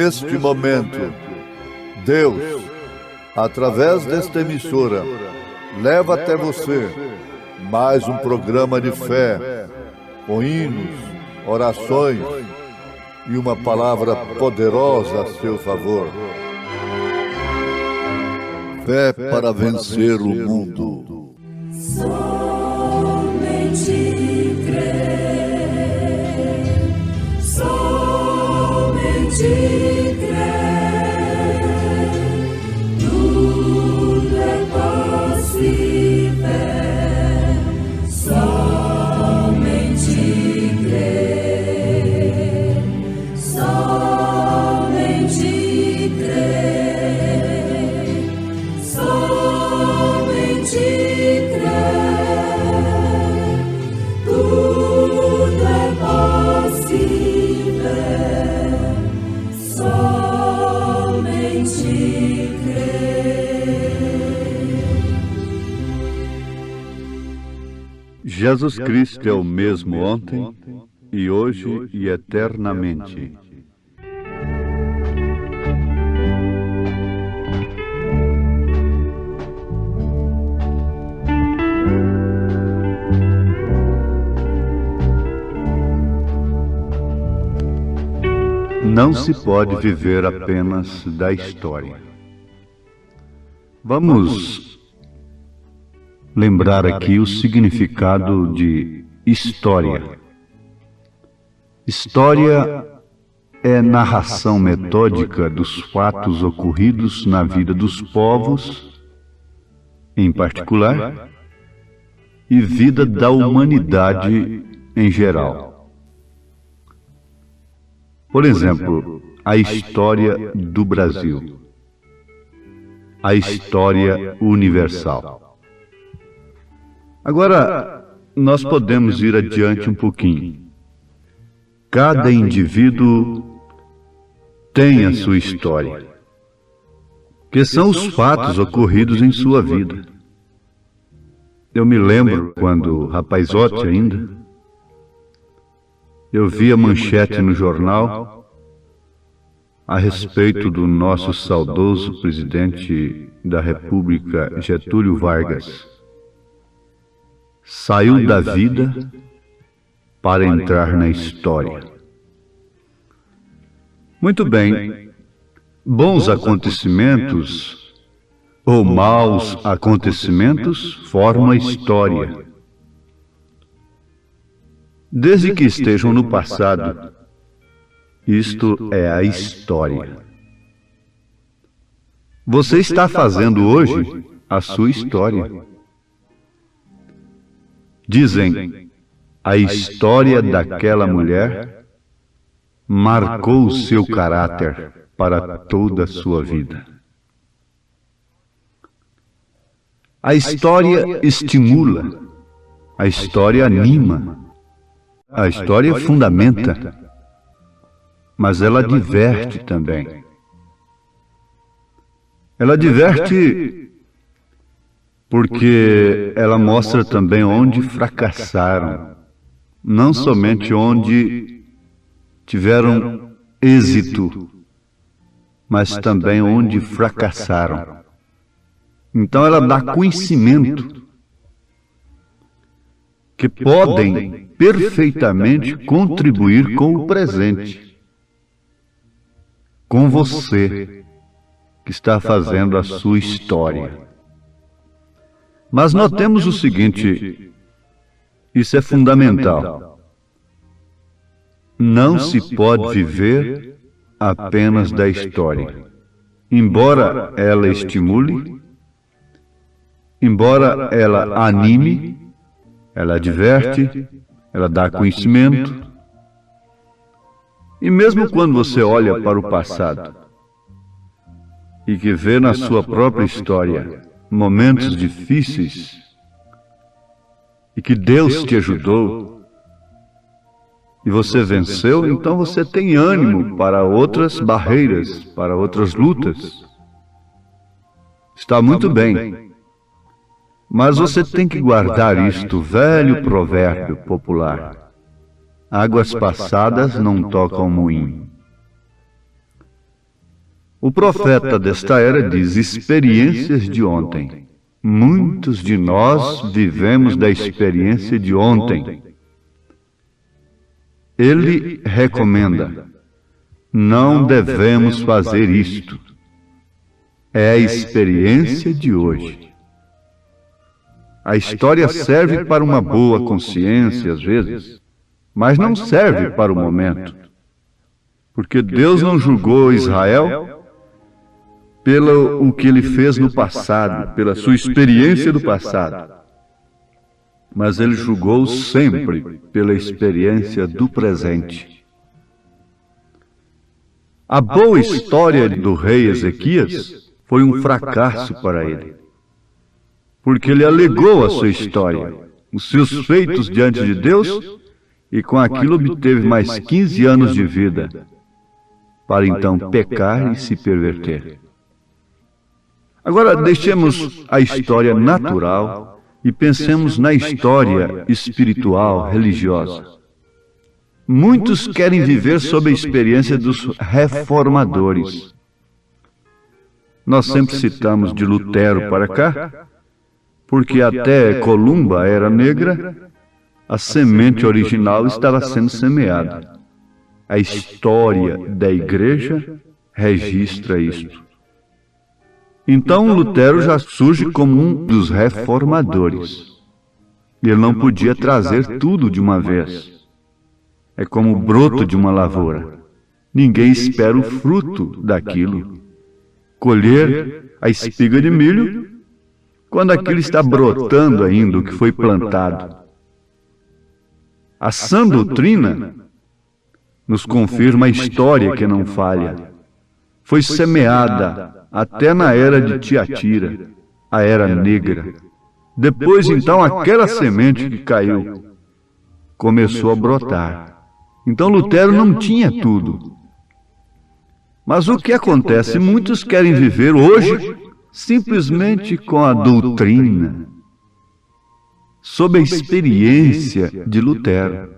Neste momento, Deus, através desta emissora, leva até você mais um programa de fé, com hinos, orações e uma palavra poderosa a seu favor. Fé para vencer o mundo. Somente crer, somente crer, tudo é possível, somente crer, somente crer, somente crer, tudo é possível, somente crer. Jesus Cristo é o mesmo ontem, e hoje e eternamente. Não se pode viver apenas da história. Vamos lembrar aqui o significado de história. História é narração metódica dos fatos ocorridos na vida dos povos, em particular, e vida da humanidade em geral. Por exemplo, a história do Brasil, a história universal. Agora, nós podemos ir adiante um pouquinho. Cada indivíduo tem a sua história, que são os fatos ocorridos em sua vida. Eu me lembro, quando rapazote ainda, eu vi a manchete no jornal a respeito do nosso saudoso presidente da República, Getúlio Vargas. Saiu da vida para entrar na história. Muito bem, bons acontecimentos ou maus acontecimentos formam a história. Desde que estejam no passado, isto é a história. Você está fazendo hoje a sua história. Dizem, a história daquela mulher marcou o seu caráter para toda a sua vida. A história estimula, a história anima, a história fundamenta, mas ela diverte também. Ela diverte porque ela mostra também onde fracassaram, não somente onde tiveram êxito, mas também onde fracassaram. Então ela dá conhecimento que podem perfeitamente contribuir com o presente, com você que está fazendo a sua história. Mas notemos o seguinte, isso é fundamental. Não se pode viver apenas da história. Embora ela estimule, embora ela anime, ela adverte, ela dá conhecimento. E mesmo quando você olha para o passado e que vê na sua própria história momentos difíceis e que Deus te ajudou e você venceu, então você tem ânimo para outras barreiras, para outras lutas. Está muito bem. Mas você tem que guardar isto, velho provérbio popular. Águas passadas não tocam moinho. O profeta desta era diz experiências de ontem. Muitos de nós vivemos da experiência de ontem. Ele recomenda: não devemos fazer isto. É a experiência de hoje. A história serve para uma boa consciência, às vezes, mas não serve para o momento. Porque Deus não julgou Israel pelo o que ele fez no passado, pela sua experiência do passado, mas ele julgou sempre pela experiência do presente. A boa história do rei Ezequias foi um fracasso para ele, porque ele alegou a sua história, os seus feitos diante de Deus, e com aquilo obteve mais 15 anos de vida, para então pecar e se perverter. Agora, deixemos a história natural e pensemos na história espiritual, religiosa. Muitos querem viver sob a experiência dos reformadores. Nós sempre citamos de Lutero para cá, porque até Columba era negra, a semente original estava sendo semeada. A história da igreja registra isto. Então Lutero já surge como um dos reformadores. Ele não podia trazer tudo de uma vez. É como o broto de uma lavoura. Ninguém espera o fruto daquilo. Colher a espiga de milho quando aquilo está brotando ainda, o que foi plantado. A sã doutrina nos confirma a história que não falha. Foi semeada até na era de Tiatira, a era negra. Depois, então, aquela semente que caiu começou a brotar. Então, Lutero não tinha tudo. Mas o que acontece? Muitos querem viver hoje simplesmente com a doutrina, sob a experiência de Lutero.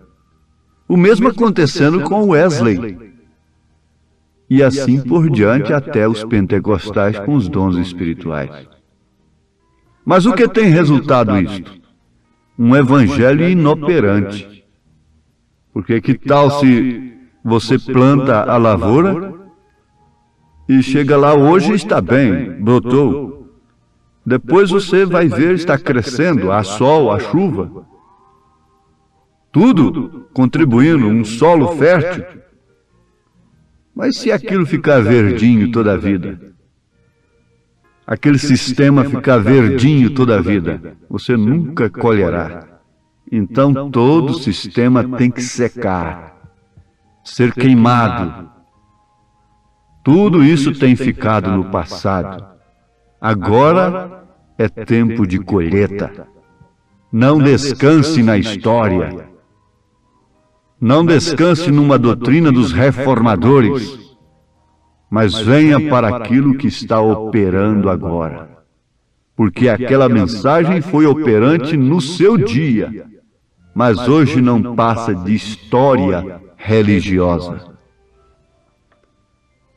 O mesmo acontecendo com Wesley. E assim por diante até os pentecostais com os dons espirituais. Mas o que tem resultado isto? Um evangelho inoperante. Porque que tal se você planta a lavoura e chega lá hoje e está bem, brotou. Depois você vai ver, está crescendo, há sol, há chuva. Tudo contribuindo, um solo fértil. Mas se aquilo ficar verdinho toda a vida, aquele sistema ficar verdinho toda a vida, você nunca colherá. Então todo o sistema tem que secar, ser queimado. Tudo isso tem ficado no passado. Agora é tempo de colheita. Não descanse na história. Não descanse numa doutrina dos reformadores, mas venha para aquilo que está operando agora. Porque aquela mensagem foi operante no seu dia, mas hoje não passa de história religiosa.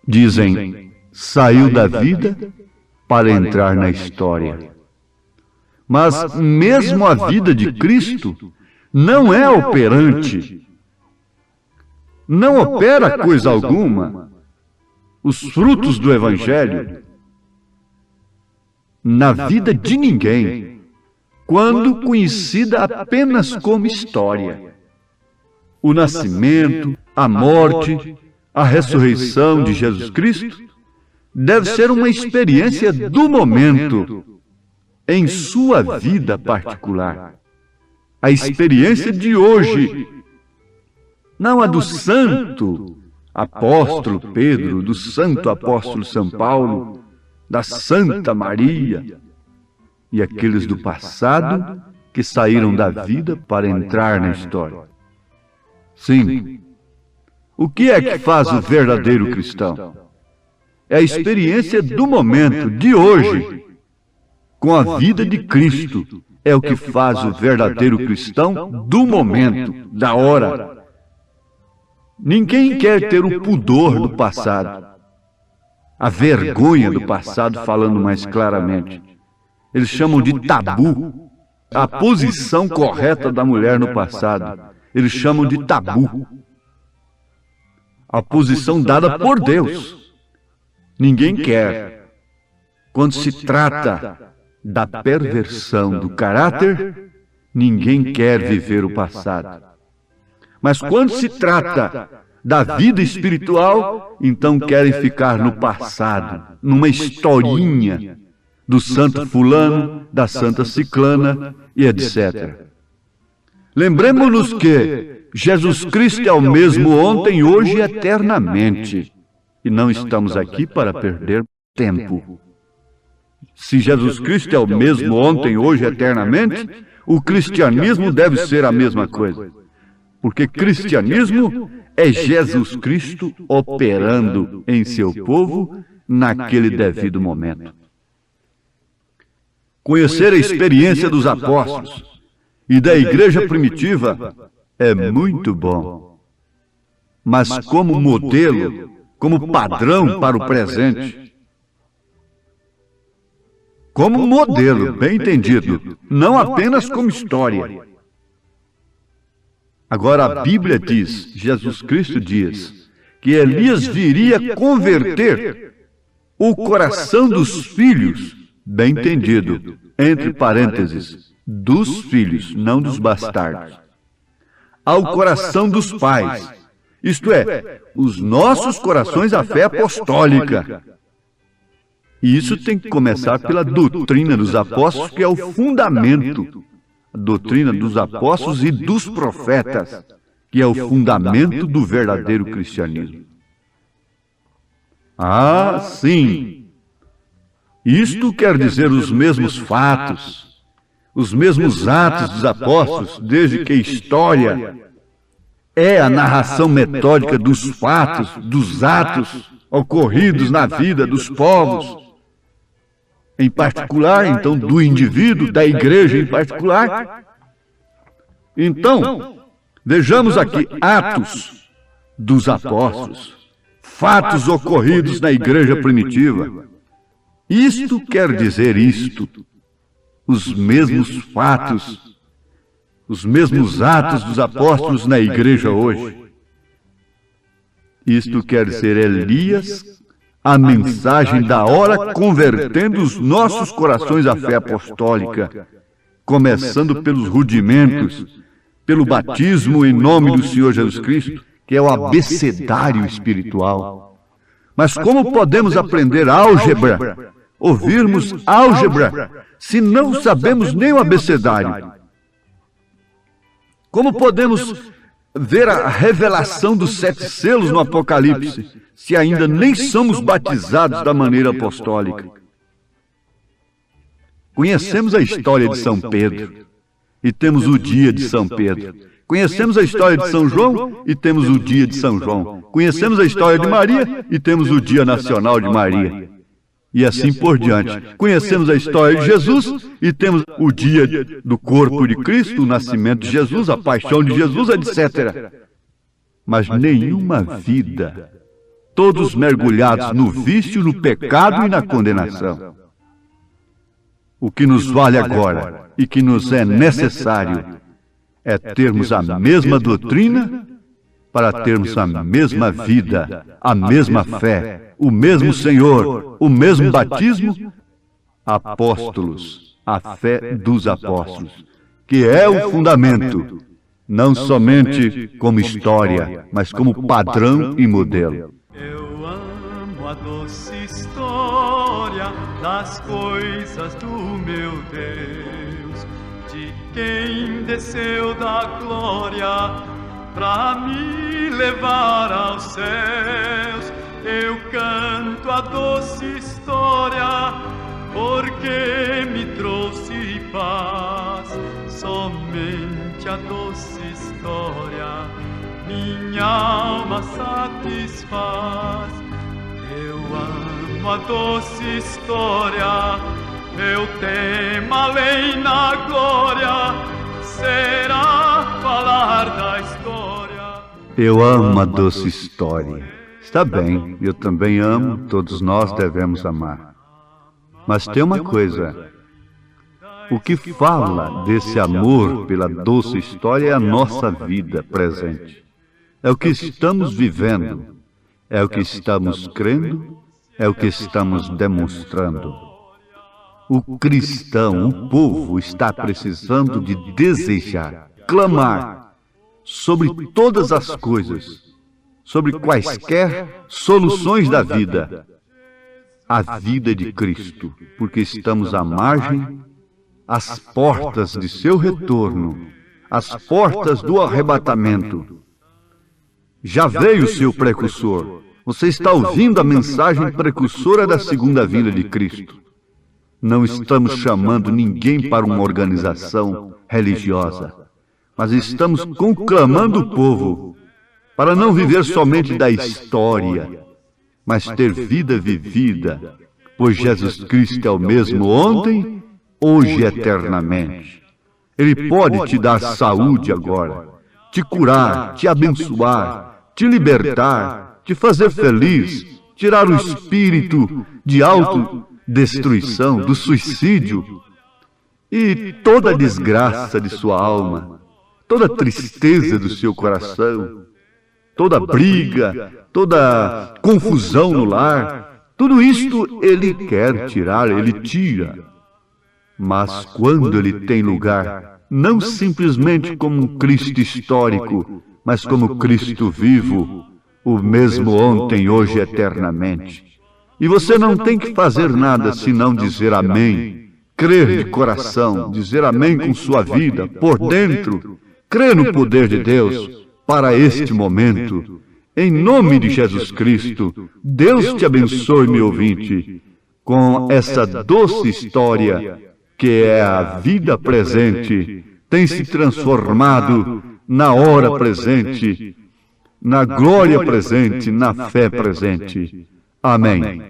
Dizem, saiu da vida para entrar na história. Mas mesmo a vida de Cristo não é operante. Não opera coisa alguma. Os frutos do Evangelho na vida de ninguém, quando conhecida apenas como história. O nascimento, a morte, a ressurreição de Jesus Cristo deve ser uma experiência do momento, em sua vida particular. A experiência de hoje, não a do santo apóstolo Pedro, do santo apóstolo São Paulo, da Santa Maria e aqueles do passado que saíram da vida para entrar na história. Sim, o que é que faz o verdadeiro cristão? É a experiência do momento, de hoje, com a vida de Cristo. É o que faz o verdadeiro cristão do momento, da hora. Ninguém quer ter o pudor do passado. a vergonha do passado, falando mais claramente. Eles chamam de tabu a posição correta da mulher no passado. Eles chamam de tabu a posição dada por Deus. Ninguém quer. Quando se trata da perversão do caráter, ninguém quer viver o passado. Mas quando se trata da vida espiritual, então querem ficar no passado, numa historinha do santo fulano, da santa ciclana e etc. Lembremos-nos que Jesus Cristo é o mesmo ontem, hoje e eternamente. E não estamos aqui para perder tempo. Se Jesus Cristo é o mesmo ontem, hoje e eternamente, o cristianismo deve ser a mesma coisa. Porque cristianismo é Jesus Cristo operando em seu povo naquele devido momento. Conhecer a experiência dos apóstolos e da igreja primitiva é muito bom. Mas como modelo, como padrão para o presente, como modelo, bem entendido, não apenas como história. Agora a Bíblia diz, Jesus Cristo diz, que Elias viria converter o coração dos filhos, bem entendido, entre parênteses, dos filhos, não dos bastardos, ao coração dos pais, isto é, os nossos corações à fé apostólica. E isso tem que começar pela doutrina dos apóstolos, que é o fundamento. A doutrina dos apóstolos e dos profetas, que é o fundamento do verdadeiro cristianismo. Ah, sim! Isto quer dizer os mesmos fatos, os mesmos atos dos apóstolos, desde que a história é a narração metódica dos fatos, dos atos ocorridos na vida dos povos, em particular, então, do indivíduo, da igreja em particular. Então, vejamos aqui atos dos apóstolos, fatos ocorridos na igreja primitiva. Isto quer dizer isto, os mesmos fatos, os mesmos atos dos apóstolos na igreja hoje. Isto quer dizer Elias, a mensagem da hora convertendo os nossos corações à fé apostólica, começando pelos rudimentos, pelo batismo em nome do Senhor Jesus Cristo, que é o abecedário espiritual. Mas como podemos aprender álgebra, ouvirmos álgebra, se não sabemos nem o abecedário? Como podemos ver a revelação dos 7 selos no Apocalipse, se ainda nem somos batizados da maneira apostólica? Conhecemos a história de São Pedro e temos o dia de São Pedro. Conhecemos a história de São João e temos o dia de São João. Conhecemos a história de Maria e temos o Dia Nacional de Maria. E assim por diante. Conhecemos a história de Jesus e temos o dia do corpo de Cristo, o nascimento de Jesus, a paixão de Jesus, etc. Mas nenhuma vida, todos mergulhados no vício, no pecado e na condenação. O que nos vale agora e que nos é necessário é termos a mesma doutrina para termos a mesma vida, a mesma fé, o mesmo Senhor, o mesmo batismo, apóstolos, a fé dos apóstolos, que é o fundamento, não somente como história, mas como padrão e modelo. Eu amo a doce história das coisas do meu Deus, de quem desceu da glória pra me levar aos céus. Eu canto a doce história, porque me trouxe paz. Somente a doce história minha alma satisfaz. Eu amo a doce história, meu tema além na glória será falar da história. Eu amo a doce história. Está bem, eu também amo, todos nós devemos amar. Mas tem uma coisa, o que fala desse amor pela doce história é a nossa vida presente. É o que estamos vivendo, é o que estamos crendo, é o que estamos demonstrando. O cristão, o povo, está precisando de desejar, clamar sobre todas as coisas, sobre quaisquer soluções da vida, a vida de Cristo, porque estamos à margem, às portas de seu retorno, às portas do arrebatamento. Já veio o seu precursor. Você está ouvindo a mensagem precursora da segunda vinda de Cristo. Não estamos chamando ninguém para uma organização religiosa, mas estamos conclamando o povo para não viver somente da história, mas ter vida vivida, pois Jesus Cristo é o mesmo ontem, hoje e eternamente. Ele pode te dar saúde agora, te curar, te abençoar, te libertar, te fazer feliz, tirar o espírito de autodestruição, do suicídio e toda a desgraça de sua alma, toda a tristeza do seu coração, toda briga, toda confusão no lar, tudo isto Ele quer tirar, Ele tira. Mas quando Ele tem lugar, não simplesmente como um Cristo histórico, mas como Cristo vivo, o mesmo ontem, hoje e eternamente. E você não tem que fazer nada senão dizer amém, crer de coração, dizer amém com sua vida, por dentro, crer no poder de Deus para este momento. Em nome de Jesus Cristo, Deus te abençoe, meu ouvinte, com essa doce história que é a vida presente, tem se transformado na hora presente, na glória presente, na fé presente. Amém.